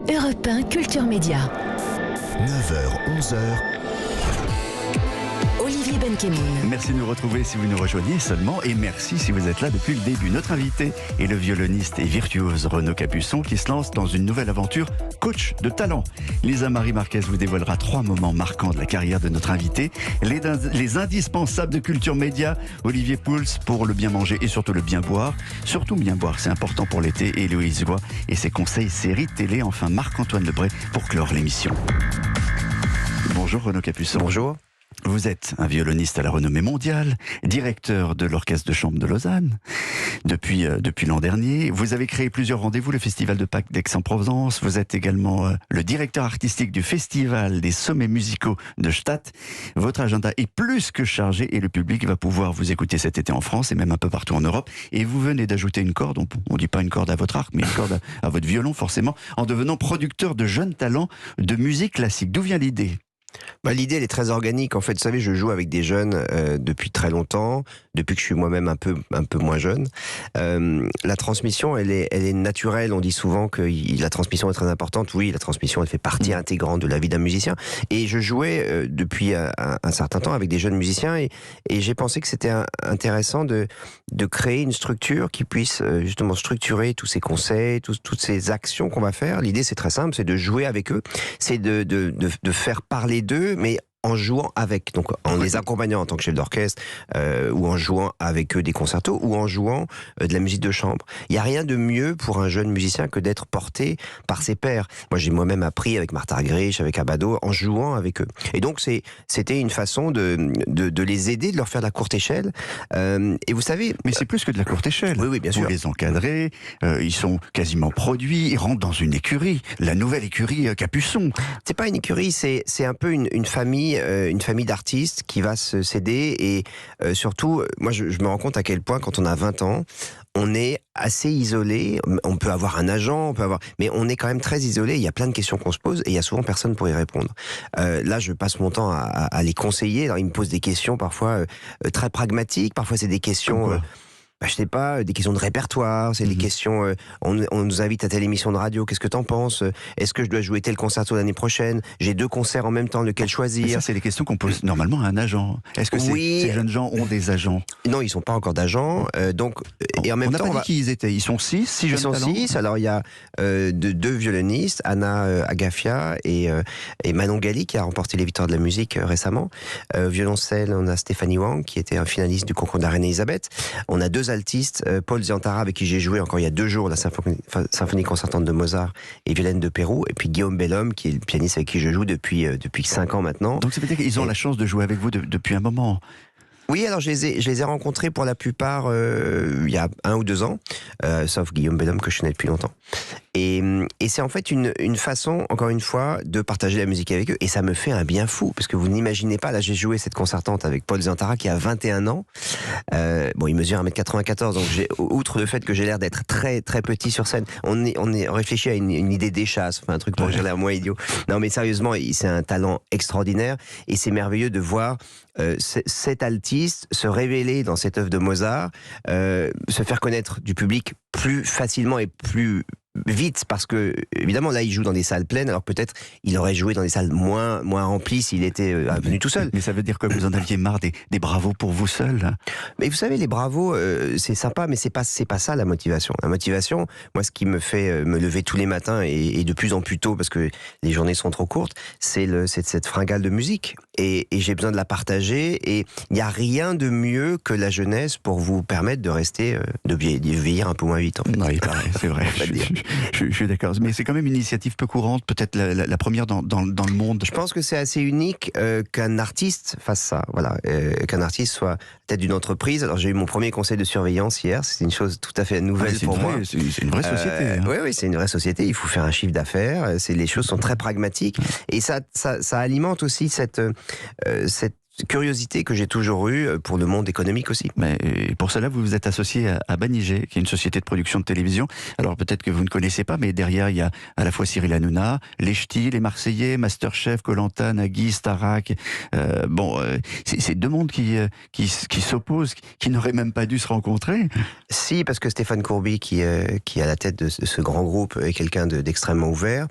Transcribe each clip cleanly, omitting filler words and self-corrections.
Europe 1 Culture Média. 9h, 11h. Olivier Benkemoun. Merci de nous retrouver si vous nous rejoignez seulement, et merci si vous êtes là depuis le début. Notre invité est le violoniste et virtuose Renaud Capuçon, qui se lance dans une nouvelle aventure, coach de talent. Lisa Marie Marquez vous dévoilera 3 moments marquants de la carrière de notre invité, les indispensables de Culture Média, Olivier Pouls pour le bien manger et surtout le bien boire. Surtout bien boire, c'est important pour l'été, et Héloïse Goua et ses conseils séries télé. Enfin, Marc-Antoine Lebray pour clore l'émission. Bonjour Renaud Capuçon. Bonjour. Vous êtes un violoniste à la renommée mondiale, directeur de l'Orchestre de Chambre de Lausanne depuis l'an dernier. Vous avez créé plusieurs rendez-vous, le Festival de Pâques d'Aix-en-Provence. Vous êtes également le directeur artistique du Festival des Sommets Musicaux de Stade. Votre agenda est plus que chargé et le public va pouvoir vous écouter cet été en France et même un peu partout en Europe. Et vous venez d'ajouter une corde, on ne dit pas une corde à votre arc, mais une corde à votre violon forcément, en devenant producteur de jeunes talents de musique classique. D'où vient l'idée ? L'idée, elle est très organique. En fait, vous savez, je joue avec des jeunes depuis très longtemps, depuis que je suis moi-même un peu moins jeune. La transmission, elle est naturelle. On dit souvent que la transmission est très importante. Oui, la transmission, elle fait partie intégrante de la vie d'un musicien. Et je jouais depuis un certain temps avec des jeunes musiciens et j'ai pensé que c'était intéressant de créer une structure qui puisse justement structurer tous ces conseils, toutes ces actions qu'on va faire. L'idée, c'est très simple, c'est de jouer avec eux, c'est de faire parler d'eux, mais en jouant avec, donc en les accompagnant en tant que chef d'orchestre, ou en jouant avec eux des concertos, ou en jouant de la musique de chambre. Il n'y a rien de mieux pour un jeune musicien que d'être porté par ses pairs. Moi, j'ai moi-même appris avec Martha Argerich, avec Abbado, en jouant avec eux. Et donc, c'était une façon de les aider, de leur faire de la courte échelle. Et vous savez... Mais c'est plus que de la courte échelle. Oui, bien sûr. Vous les encadrez, ils sont quasiment produits, ils rentrent dans une écurie, la nouvelle écurie Capuçon. C'est pas une écurie, c'est un peu une famille d'artistes qui va se céder et surtout, moi je me rends compte à quel point quand on a 20 ans, on est assez isolé. On peut avoir un agent, mais on est quand même très isolé. Il y a plein de questions qu'on se pose et il y a souvent personne pour y répondre. Là, je passe mon temps à les conseiller. Alors, ils me posent des questions parfois très pragmatiques. Parfois, c'est des questions... je sais pas, des questions de répertoire, c'est des questions, on nous invite à telle émission de radio, qu'est-ce que t'en penses ? Est-ce que je dois jouer tel concerto l'année prochaine ? J'ai 2 concerts en même temps, lequel choisir ? Mais ça, c'est les questions qu'on pose normalement à un agent. Est-ce que ces jeunes gens ont des agents ? Non, ils sont pas encore d'agents, donc, et en même temps... On n'a pas dit qui ils étaient, ils sont 6 jeunes talents ? Ils sont 6, alors il y a 2 violonistes, Anna Agafia et Manon Gali, qui a remporté les Victoires de la musique récemment. Violoncelle, on a Stéphanie Wang, qui était un finaliste du concours de la Reine Elisabeth. On a 2 altistes, Paul Ziantara, avec qui j'ai joué encore il y a 2 jours la symphonie concertante de Mozart et Violaine de Pérou, et puis Guillaume Bellhomme, qui est le pianiste avec qui je joue depuis 5 ans maintenant. Donc ça veut dire qu'ils ont la chance de jouer avec vous depuis un moment. Oui, alors je les ai rencontrés pour la plupart il y a 1 ou 2 ans, sauf Guillaume Bellhomme que je connais depuis longtemps. Et c'est en fait une façon, encore une fois, de partager la musique avec eux. Et ça me fait un bien fou, parce que vous n'imaginez pas, là j'ai joué cette concertante avec Paul Ziantara qui a 21 ans. Il mesure 1m94, donc outre le fait que j'ai l'air d'être très très petit sur scène, on réfléchit à une idée d'échasse, enfin un truc pour que j'ai l'air moins idiot. Non mais sérieusement, c'est un talent extraordinaire, et c'est merveilleux de voir cet altiste se révéler dans cette œuvre de Mozart, se faire connaître du public plus facilement et plus vite, parce que évidemment là il joue dans des salles pleines, alors peut-être il aurait joué dans des salles moins remplies s'il était venu tout seul. Mais ça veut dire que vous en aviez marre des bravos pour vous seul. Mais vous savez, les bravos c'est sympa, mais c'est pas ça la motivation. La motivation, moi ce qui me fait me lever tous les matins et de plus en plus tôt parce que les journées sont trop courtes, c'est cette fringale de musique, et j'ai besoin de la partager, et il n'y a rien de mieux que la jeunesse pour vous permettre de rester de vieillir un peu moins vite en fait. Oui, pareil, c'est vrai. Je suis d'accord, mais c'est quand même une initiative peu courante, peut-être la première dans le monde. Je pense que c'est assez unique qu'un artiste fasse ça, voilà, qu'un artiste soit tête d'une entreprise. Alors j'ai eu mon premier conseil de surveillance hier, c'est une chose tout à fait nouvelle pour moi. C'est une vraie société. Oui, c'est une vraie société, il faut faire un chiffre d'affaires, les choses sont très pragmatiques, et ça alimente aussi cette curiosité que j'ai toujours eue pour le monde économique aussi. Mais pour cela, vous vous êtes associé à Banijé, qui est une société de production de télévision. Alors peut-être que vous ne connaissez pas, mais derrière, il y a à la fois Cyril Hanouna, les Ch'tis, les Marseillais, Masterchef, Koh Lanta, Nagui, Starac. C'est deux mondes qui s'opposent, qui n'auraient même pas dû se rencontrer. Si, parce que Stéphane Courby, qui est à la tête de ce grand groupe, est quelqu'un d'extrêmement ouvert,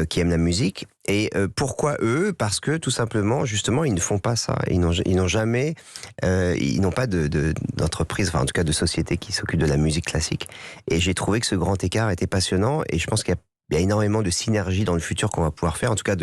qui aime la musique. Et pourquoi eux ? Parce que tout simplement, justement, ils ne font pas ça. Ils n'ont jamais, ils n'ont pas d'entreprise, enfin en tout cas de société qui s'occupe de la musique classique. Et j'ai trouvé que ce grand écart était passionnant. Et je pense qu'il y a énormément de synergie dans le futur qu'on va pouvoir faire. En tout cas,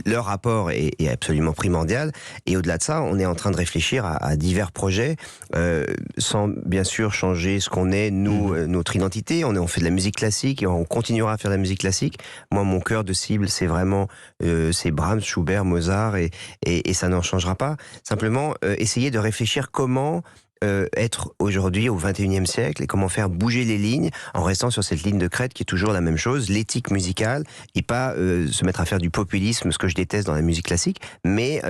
leur rapport est absolument primordial. Et au-delà de ça, on est en train de réfléchir à divers projets, sans bien sûr changer ce qu'on est, nous, notre identité. On fait de la musique classique et on continuera à faire de la musique classique. Moi, mon cœur de cible, c'est vraiment c'est Brahms, Schubert, Mozart, et ça n'en changera pas. Simplement, essayer de réfléchir comment être aujourd'hui au XXIe siècle et comment faire bouger les lignes en restant sur cette ligne de crête qui est toujours la même chose, l'éthique musicale, et pas se mettre à faire du populisme, ce que je déteste dans la musique classique, mais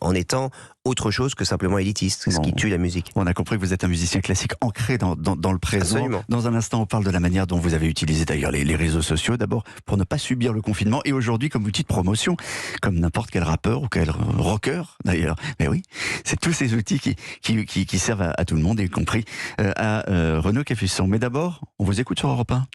en étant autre chose que simplement élitiste, ce qui tue la musique. On a compris que vous êtes un musicien classique ancré dans le présent. Absolument. Dans un instant, on parle de la manière dont vous avez utilisé d'ailleurs les réseaux sociaux, d'abord pour ne pas subir le confinement, et aujourd'hui comme outil de promotion, comme n'importe quel rappeur ou quel rocker d'ailleurs. Mais oui, c'est tous ces outils qui servent à tout le monde, y compris à Renaud Capuçon. Mais d'abord, on vous écoute sur Europe 1.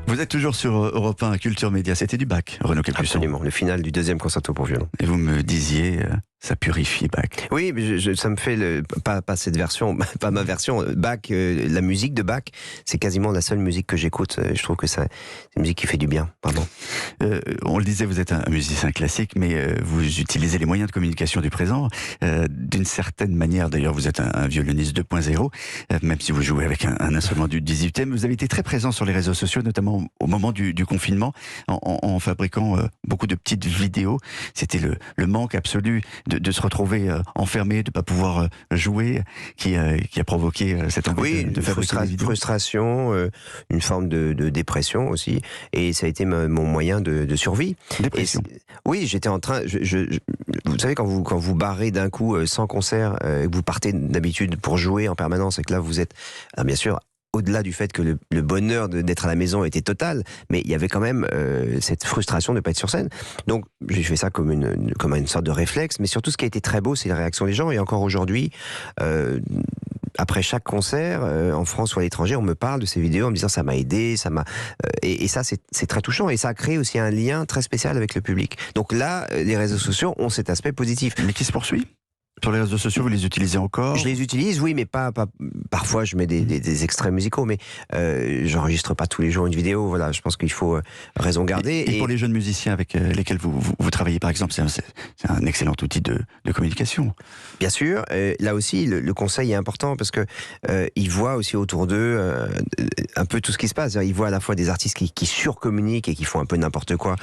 Vous êtes toujours sur Europe 1 Culture Média. C'était du Bach, Renaud Capuçon. Absolument, le final du deuxième concerto pour violon. Et vous me disiez, ça purifie Bach. Oui, mais ça me fait pas cette version, pas ma version. Bach, la musique de Bach, c'est quasiment la seule musique que j'écoute. Je trouve que c'est une musique qui fait du bien, pardon. On le disait, vous êtes un musicien classique, mais vous utilisez les moyens de communication du présent. D'une certaine manière, d'ailleurs, vous êtes un violoniste 2.0, même si vous jouez avec un instrument du 18e. Vous avez été très présent sur les réseaux sociaux, notamment au moment du confinement, en fabriquant beaucoup de petites vidéos. C'était le manque absolu de se retrouver enfermé, de ne pas pouvoir jouer, qui a provoqué cette envie de fabriquer des vidéos. Frustration, une forme de dépression aussi, et ça a été mon moyen de survie. Dépression. Oui, j'étais en train, vous savez, quand vous barrez d'un coup 100 concerts, et que vous partez d'habitude pour jouer en permanence, et que là vous êtes, alors bien sûr, au-delà du fait que le bonheur d'être à la maison était total, mais il y avait quand même cette frustration de ne pas être sur scène. Donc j'ai fait ça comme une sorte de réflexe, mais surtout ce qui a été très beau, c'est la réaction des gens. Et encore aujourd'hui, après chaque concert, en France ou à l'étranger, on me parle de ces vidéos en me disant ça m'a aidé, et ça c'est très touchant, et ça a créé aussi un lien très spécial avec le public. Donc là, les réseaux sociaux ont cet aspect positif. Mais qui se poursuit? Sur les réseaux sociaux, vous les utilisez encore? Je les utilise, oui, mais pas parfois je mets des extraits musicaux, mais j'enregistre pas tous les jours une vidéo. Voilà, je pense qu'il faut raison garder. Et pour les jeunes musiciens avec lesquels vous travaillez, par exemple, c'est un excellent outil de communication. Bien sûr, là aussi, le conseil est important parce que ils voient aussi autour d'eux un peu tout ce qui se passe. Ils voient à la fois des artistes qui surcommuniquent et qui font un peu n'importe quoi,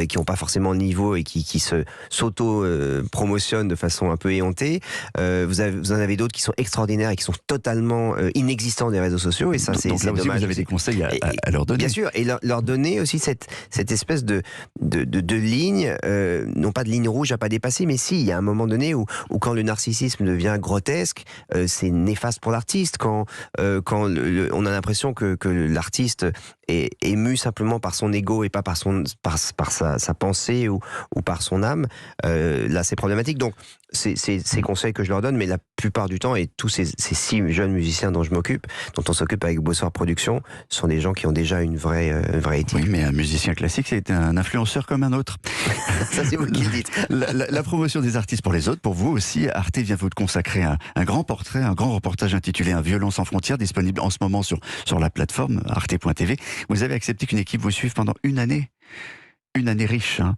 qui n'ont pas forcément le niveau et qui s'auto-promotionnent de façon un peu éhontée. Vous en avez d'autres qui sont extraordinaires et qui sont totalement inexistants des réseaux sociaux, et ça c'est donc là aussi dommage. Vous avez des conseils à leur donner. Bien sûr, et leur donner aussi cette espèce de ligne, non pas de ligne rouge à pas dépasser, mais si, il y a un moment donné où quand le narcissisme devient grotesque, c'est néfaste pour l'artiste, quand on a l'impression que l'artiste est ému simplement par son ego et pas par sa pensée ou par son âme, là c'est problématique. Donc c'est ces conseils que je leur donne, mais la plupart du temps, et tous ces 6 jeunes musiciens dont je m'occupe, dont on s'occupe avec Beau-Soir Productions, sont des gens qui ont déjà une vraie éthique. Oui, mais un musicien classique, c'est un influenceur comme un autre. Ça, c'est vous qui le dites. La promotion des artistes pour les autres, pour vous aussi, Arte vient vous consacrer un grand portrait, un grand reportage intitulé Un violon sans frontières, disponible en ce moment sur la plateforme arte.tv. Vous avez accepté qu'une équipe vous suive pendant une année. Une année riche. Hein.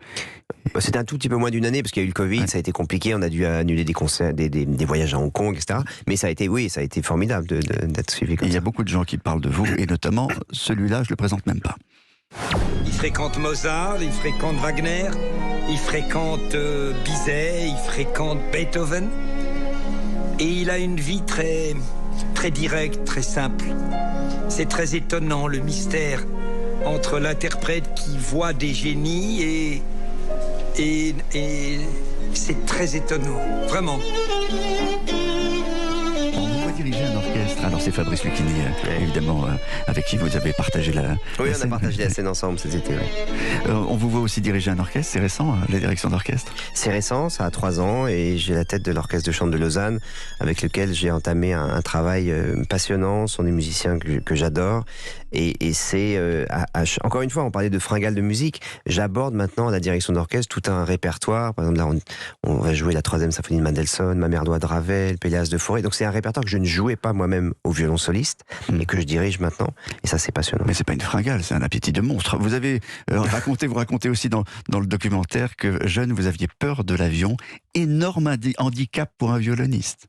C'était un tout petit peu moins d'une année parce qu'il y a eu le Covid, ça a été compliqué, on a dû annuler des concerts, des voyages à Hong Kong, etc. Mais ça a été formidable d'être suivi comme ça. Il y a beaucoup de gens qui parlent de vous, et notamment celui-là, je le présente même pas. Il fréquente Mozart, il fréquente Wagner, il fréquente Bizet, il fréquente Beethoven. Et il a une vie très, très directe, très simple. C'est très étonnant, le mystère entre l'interprète qui voit des génies et c'est très étonnant, vraiment. On vous voit diriger un orchestre. Alors c'est Fabrice Lucchini, évidemment, avec qui vous avez partagé la Oui, on scène. a partagé la scène ensemble cet été. Ouais. On vous voit aussi diriger un orchestre, c'est récent, la direction d'orchestre? C'est récent, ça a 3 ans, et j'ai la tête de l'orchestre de chambre de Lausanne, avec lequel j'ai entamé un travail passionnant. Ce sont des musiciens que j'adore, et c'est encore une fois, on parlait de fringales de musique. J'aborde maintenant à la direction d'orchestre tout un répertoire. Par exemple, là, on va jouer la 3e symphonie de Mendelssohn, Ma mère doit de Ravel, Péléas de Fauré. Donc c'est un répertoire que je ne jouais pas moi-même au violon soliste et que je dirige maintenant. Et ça, c'est passionnant. Mais c'est pas une fringale, c'est un appétit de monstre. Vous avez vous racontez aussi dans le documentaire que jeune, vous aviez peur de l'avion. Énorme handicap pour un violoniste.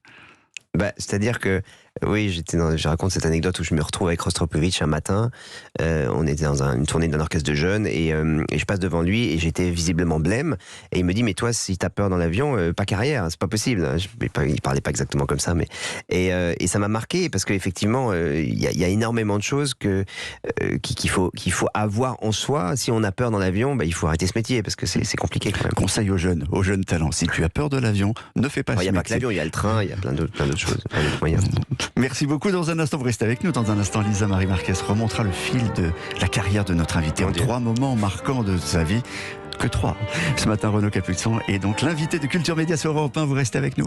C'est-à-dire que, oui, je raconte cette anecdote où je me retrouve avec Rostropovitch un matin. On était dans une tournée d'un orchestre de jeunes, et je passe devant lui et j'étais visiblement blême. Et il me dit, mais toi, si t'as peur dans l'avion, pas carrière, c'est pas possible. Il parlait pas exactement comme ça, mais et ça m'a marqué parce qu'effectivement, il y a énormément de choses qu'il faut avoir en soi. Si on a peur dans l'avion, il faut arrêter ce métier parce que c'est compliqué quand même. Conseil aux jeunes talents, si tu as peur de l'avion, ne fais pas ce métier. Il n'y a pas que l'avion, il y a le train, il y a plein d'autres choses, plein d'autres moyens. Merci beaucoup. Dans un instant, vous restez avec nous. Dans un instant, Lisa Marie Marquez remontera le fil de la carrière de notre invité en 3 moments marquants de sa vie. Que 3. Ce matin, Renaud Capuçon est donc l'invité de Culture Média sur Europe 1. Vous restez avec nous.